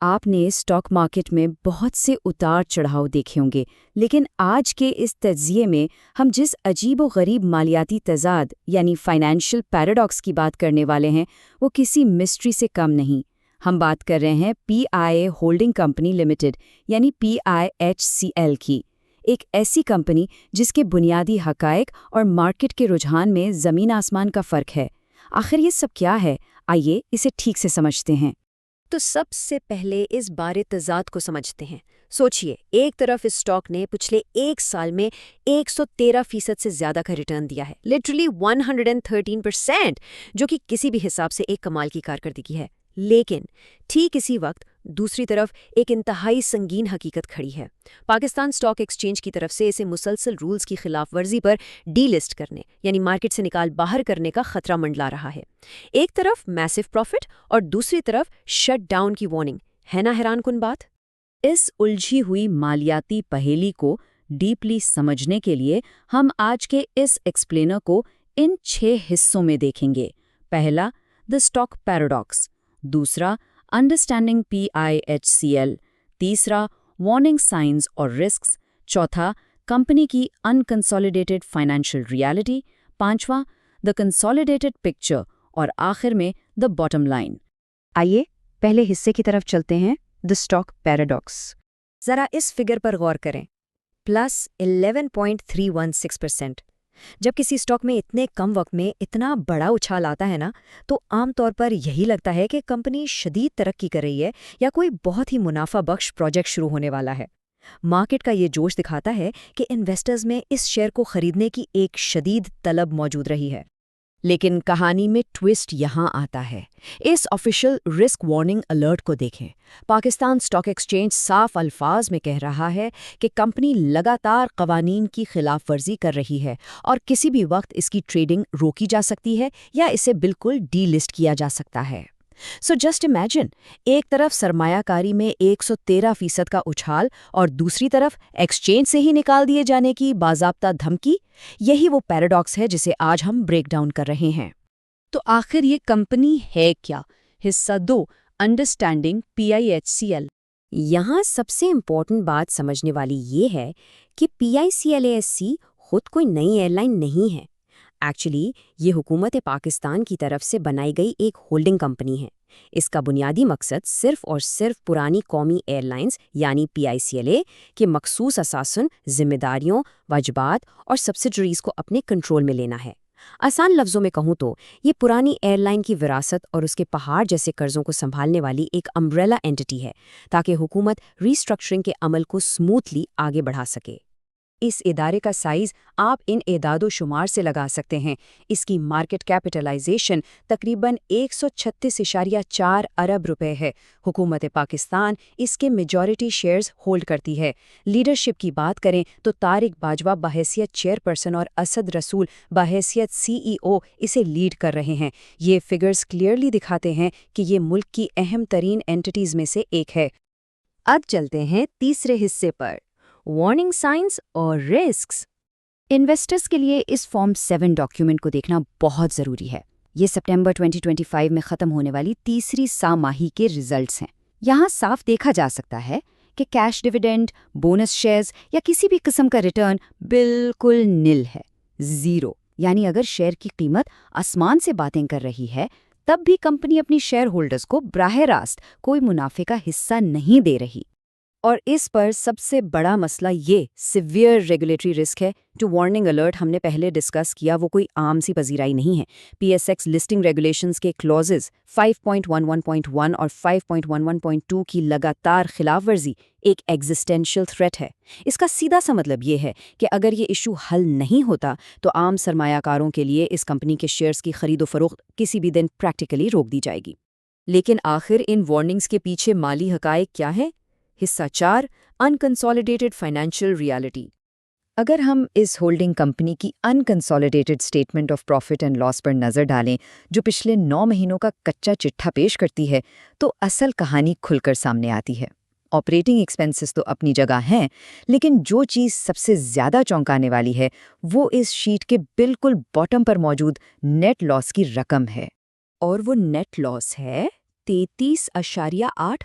آپ نے stock market میں بہت سے اتار چڑھاؤ دیکھے ہوں گے، لیکن آج کے اس تجزیے میں ہم جس عجیب و غریب مالیاتی تضاد یعنی فائنینشیل پیراڈاکس کی بات کرنے والے ہیں وہ کسی مسٹری سے کم نہیں۔ ہم بات کر رہے ہیں پی آئی اے ہولڈنگ کمپنی لمیٹڈ یعنی PIHCL کی، ایک ایسی کمپنی جس کے بنیادی حقائق اور مارکیٹ کے رجحان میں زمین آسمان کا فرق ہے۔ آخر یہ سب کیا ہے؟ آئیے اسے ٹھیک سے سمجھتے ہیں۔ تو سب سے پہلے اس بارے تضاد کو سمجھتے ہیں۔ سوچئے، ایک طرف اس اسٹاک نے پچھلے ایک سال میں 113% سے زیادہ کا ریٹرن دیا ہے، لٹرلی 113%، جو کہ کسی بھی حساب سے ایک کمال کی کارکردگی ہے۔ لیکن ٹھیک اسی وقت دوسری طرف ایک انتہائی سنگین حقیقت کھڑی ہے۔ پاکستان اسٹاک ایکسچینج کی طرف سے اسے مسلسل رولز کی خلاف ورزی پر ڈی لسٹ کرنے یعنی مارکیٹ سے نکال باہر کرنے کا خطرہ منڈلا رہا ہے۔ ایک طرف میسو پروفٹ اور دوسری طرف شٹ ڈاؤن کی وارننگ، ہے نا حیران کن بات؟ اس الجھی ہوئی مالیاتی پہیلی کو ڈیپلی سمجھنے کے لیے ہم آج کے اس ایکسپلینر کو ان 6 حصوں میں دیکھیں گے۔ پہلا، دی اسٹاک پیراڈاکس، دوسرا، انڈرسٹینڈنگ PIHCL، تیسرا، وارننگ سائنز اور رسکس، چوتھا، کمپنی کی انکنسالیڈیٹڈ فائنینشیل ریالٹی، پانچواں، دی کنسالیڈیٹڈ پکچر، اور آخر میں دی باٹم لائن۔ آئیے پہلے حصے کی طرف چلتے ہیں، دی اسٹاک پیراڈاکس۔ ذرا اس فگر پر غور کریں، پلس 11.316%۔ جب کسی اسٹاک میں اتنے کم وقت میں اتنا بڑا اچھال آتا ہے نا، تو عام طور پر یہی لگتا ہے کہ کمپنی شدید ترقی کر رہی ہے یا کوئی بہت ہی منافع بخش پروجیکٹ شروع ہونے والا ہے۔ مارکیٹ کا یہ جوش دکھاتا ہے کہ انویسٹرز میں اس شیئر کو خریدنے کی ایک شدید طلب موجود رہی ہے۔ لیکن کہانی میں ٹوسٹ یہاں آتا ہے۔ اس آفیشیل رسک وارننگ الرٹ کو دیکھیں۔ پاکستان اسٹاک ایکسچینج صاف الفاظ میں کہہ رہا ہے کہ کمپنی لگاتار قوانین کی خلاف ورزی کر رہی ہے اور کسی بھی وقت اس کی ٹریڈنگ روکی جا سکتی ہے یا اسے بالکل ڈی لسٹ کیا جا سکتا ہے۔ سو جسٹ امیجن، ایک طرف سرمایہ کاری میں 113% کا اچھال اور دوسری طرف ایکسچینج سے ہی نکال دیے جانے کی باضابطہ دھمکی۔ یہی وہ پیراڈاکس ہے جسے آج ہم بریک ڈاؤن کر رہے ہیں۔ تو آخر یہ کمپنی ہے کیا؟ حصہ 2، انڈرسٹینڈنگ PIHCL۔ یہاں سب سے امپورٹنٹ بات سمجھنے والی یہ ہے کہ PICLASC خود کوئی نئی ایئر لائن نہیں ہے۔ ایکچولی یہ حکومت پاکستان کی طرف سے بنائی گئی ایک ہولڈنگ کمپنی ہے۔ اس کا بنیادی مقصد صرف اور صرف پرانی قومی ایئر لائنز یعنی PICLA کے مخصوص اثاثن، ذمہ داریوں، واجبات اور سبسڈریز کو اپنے کنٹرول میں لینا ہے۔ آسان لفظوں میں کہوں تو یہ پرانی ایئر لائن کی وراثت اور اس کے پہاڑ جیسے قرضوں کو سنبھالنے والی ایک امبریلا اینٹی ہے، تاکہ حکومت ری اسٹرکچرنگ کے عمل کو سموتھلی آگے بڑھا سکے۔ اس ادارے کا سائز آپ ان اعداد و شمار سے لگا سکتے ہیں۔ اس کی مارکیٹ کیپٹلائزیشن تقریباً 136.4 ارب روپے ہے۔ حکومت پاکستان اس کے میجورٹی شیئرز ہولڈ کرتی ہے۔ لیڈرشپ کی بات کریں تو طارق باجوہ بحیثیت چیئرپرسن اور اسد رسول بحیثیت CEO اسے لیڈ کر رہے ہیں۔ یہ فگرز کلیئرلی دکھاتے ہیں کہ یہ ملک کی اہم ترین اینٹیز میں سے ایک ہے۔ اب چلتے ہیں تیسرے حصے پر، وارننگ سائنز اور رسکس۔ انویسٹرز کے لیے اس فارم 7 ڈاکیومنٹ کو دیکھنا بہت ضروری ہے۔ یہ سپٹمبر 2025 میں ختم ہونے والی تیسری سہ ماہی کے ریزلٹس ہیں۔ یہاں صاف دیکھا جا سکتا ہے کہ کیش ڈیویڈنڈ، بونس شیئرز یا کسی بھی قسم کا ریٹرن بالکل نل ہے، 0۔ یعنی اگر شیئر کی قیمت آسمان سے باتیں کر رہی ہے، تب بھی کمپنی اپنی شیئر ہولڈرز کو براہ راست کوئی منافع کا حصہ نہیں دے رہی۔ اور اس پر سب سے بڑا مسئلہ یہ سیویئر ریگولیٹری رسک ہے۔ جو وارننگ الرٹ ہم نے پہلے ڈسکس کیا وہ کوئی عام سی پذیرائی نہیں ہے۔ PSX لسٹنگ ریگولیشنز کے کلوزز 5.11.1 اور 5.11.2 کی لگاتار خلاف ورزی ایک ایگزسٹینشیل تھریٹ ہے۔ اس کا سیدھا سا مطلب یہ ہے کہ اگر یہ ایشو حل نہیں ہوتا تو عام سرمایہ کاروں کے لیے اس کمپنی کے شیئرز کی خرید و فروخت کسی بھی دن پریکٹیکلی روک دی جائے گی۔ لیکن آخر ان وارننگز کے پیچھے مالی حقائق کیا ہیں؟ حصہ 4، انکنسالیڈیٹڈ فائنینشیل ریالٹی۔ اگر ہم اس ہولڈنگ کمپنی کی unconsolidated statement of profit and loss پر نظر ڈالیں، جو پچھلے 9 مہینوں کا کچا چٹھا پیش کرتی ہے، تو اصل کہانی کھل کر سامنے آتی ہے۔ آپریٹنگ ایکسپنسز تو اپنی جگہ ہیں، لیکن جو چیز سب سے زیادہ چونکانے والی ہے وہ اس شیٹ کے بالکل باٹم پر موجود نیٹ لاس کی رقم ہے۔ اور وہ نیٹ لاس ہے 133.8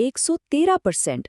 113%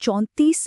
34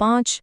5,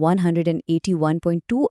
181.2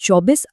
24